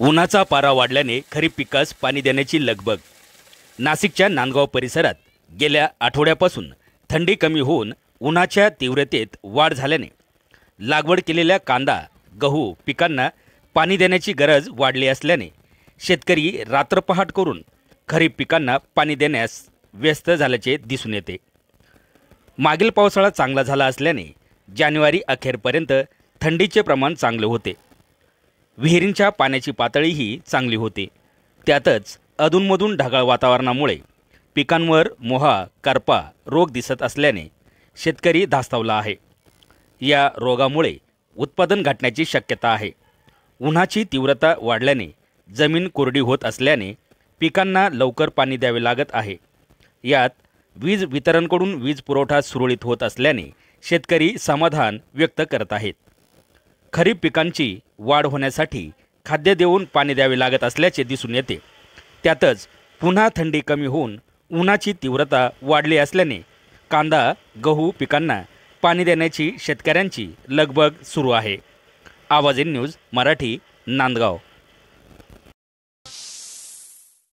उन्हाचा पारा वाढल्याने खरीप पिकास पाणी देण्याची लगबग। नाशिकच्या नांदगाव परिसरात गेल्या आठवड्यापासून थंडी कमी होऊन उन्हाच्या तीव्रतेत वाढ झाल्याने लागवड केलेल्या कांदा, गहू पिकांना पाणी देण्याची गरज वाढली असल्याने शेतकरी रात्रपहाट करून खरीप पिकांना पाणी देण्यास व्यस्त झाल्याचे दिसून येते। मागील पावसाळा चांगला झाला असल्याने जानेवारी अखेरपर्यंत थंडीचे प्रमाण चांगले होते। विहिरींच्या पाण्याची पातळीही चांगली होती। त्यातच अधूनमधून ढगाळ वातावरणामुळे पिकांवर मोहा, करपा रोग दिसत असल्याने शेतकरी धास्तावला आहे। या रोगामुळे उत्पादन घटण्याची शक्यता आहे। उन्हाची तीव्रता वाढल्याने जमीन कोरडी होत असल्याने पिकांना लवकर पाणी द्यावे लागत आहे। यात वीज वितरणकडून वीज पुरवठा सुरळीत होत असल्याने शेतकरी समाधान व्यक्त करत आहेत। खरीप पिकांची वाढ होण्यासाठी खाद्य देऊन पाणी द्यावे लागत असल्याचे दिसून येते। त्यातच पुन्हा थंडी कमी होऊन उन्हाची तीव्रता वाढली असल्याने कांदा, गहू पिकांना पाणी देण्याची शेतकऱ्यांची लगबग सुरू आहे। आवाज इन न्यूज मराठी, नांदगाव।